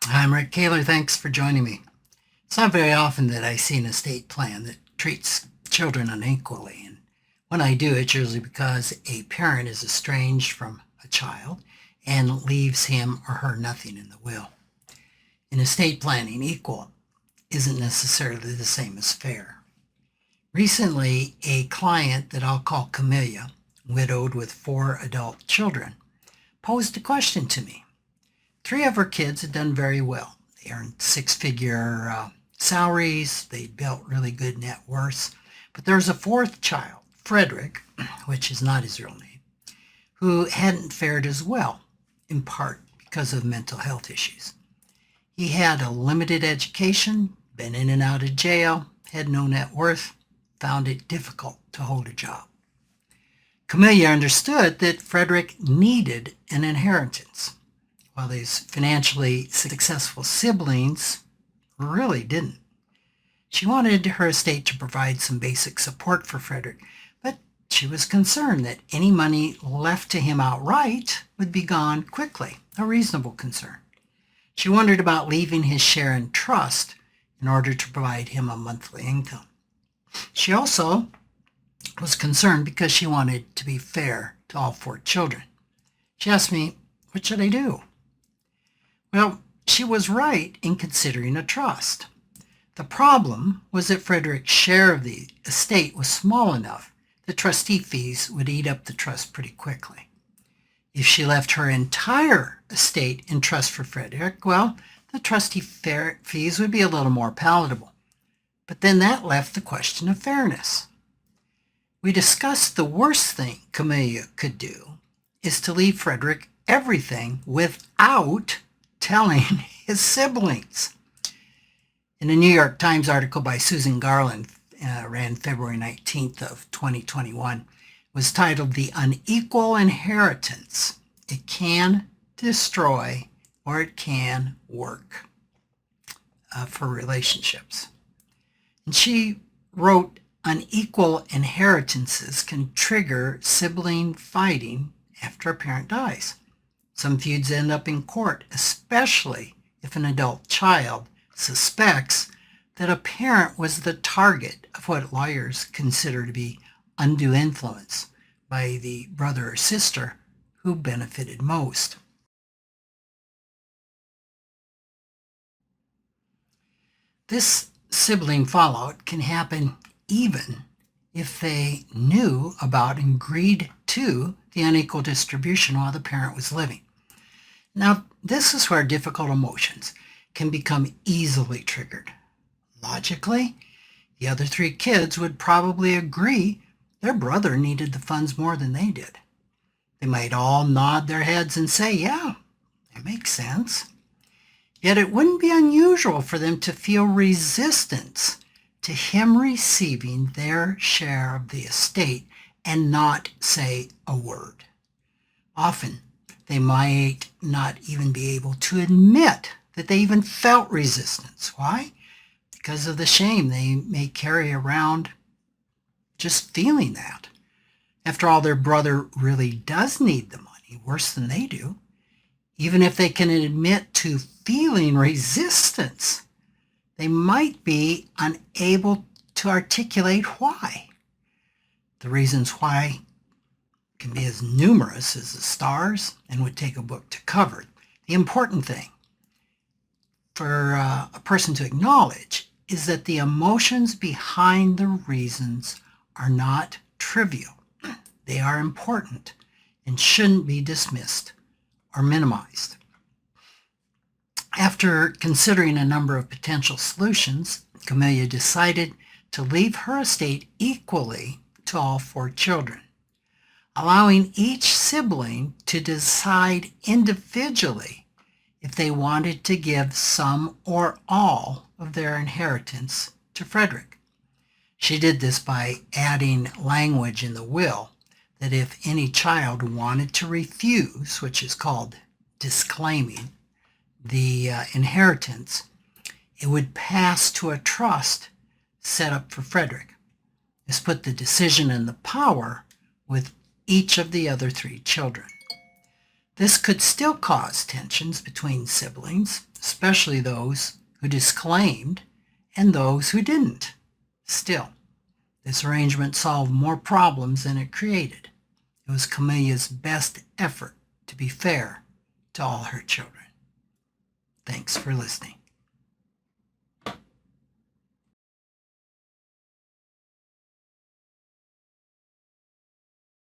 I'm Rick Kahler. Thanks for joining me. It's not very often that I see an estate plan that treats children unequally. And when I do, it's usually because a parent is estranged from a child and leaves him or her nothing in the will. In estate planning, equal isn't necessarily the same as fair. Recently, a client that I'll call Camellia, widowed with 4 adult children, posed a question to me. 3 of her kids had done very well. They earned 6-figure salaries. They built really good net worths. But there's a 4th child, Frederick, which is not his real name, who hadn't fared as well, in part because of mental health issues. He had a limited education, been in and out of jail, had no net worth, found it difficult to hold a job. Camellia understood that Frederick needed an inheritance, while his financially successful siblings really didn't. She wanted her estate to provide some basic support for Frederick, but she was concerned that any money left to him outright would be gone quickly, a reasonable concern. She wondered about leaving his share in trust in order to provide him a monthly income. She also was concerned because she wanted to be fair to all 4 children. She asked me, what should I do? Well, she was right in considering a trust. The problem was that Frederick's share of the estate was small enough that trustee fees would eat up the trust pretty quickly. If she left her entire estate in trust for Frederick, well, the trustee fees would be a little more palatable. But then that left the question of fairness. We discussed the worst thing Camellia could do is to leave Frederick everything without telling his siblings. In a New York Times article by Susan Garland, ran February 19th of 2021, was titled "The Unequal Inheritance. It Can Destroy or It Can Work for Relationships." And she wrote, unequal inheritances can trigger sibling fighting after a parent dies. Some feuds end up in court, especially if an adult child suspects that a parent was the target of what lawyers consider to be undue influence by the brother or sister who benefited most. This sibling fallout can happen even if they knew about and agreed to the unequal distribution while the parent was living. Now, this is where difficult emotions can become easily triggered. Logically, the other 3 kids would probably agree their brother needed the funds more than they did. They might all nod their heads and say, yeah, that makes sense. Yet it wouldn't be unusual for them to feel resistance to him receiving their share of the estate and not say a word. Often, they might not even be able to admit that they even felt resistance. Why? Because of the shame they may carry around just feeling that. After all, their brother really does need the money worse than they do. Even if they can admit to feeling resistance, they might be unable to articulate why. The reasons why can be as numerous as the stars and would take a book to cover. The important thing for a person to acknowledge is that the emotions behind the reasons are not trivial. They are important and shouldn't be dismissed or minimized. After considering a number of potential solutions, Camellia decided to leave her estate equally to all 4 children, allowing each sibling to decide individually if they wanted to give some or all of their inheritance to Frederick. She did this by adding language in the will that if any child wanted to refuse, which is called disclaiming, the inheritance, it would pass to a trust set up for Frederick. This put the decision and the power with each of the other 3 children. This could still cause tensions between siblings, especially those who disclaimed and those who didn't. Still, this arrangement solved more problems than it created. It was Camilla's best effort to be fair to all her children. Thanks for listening.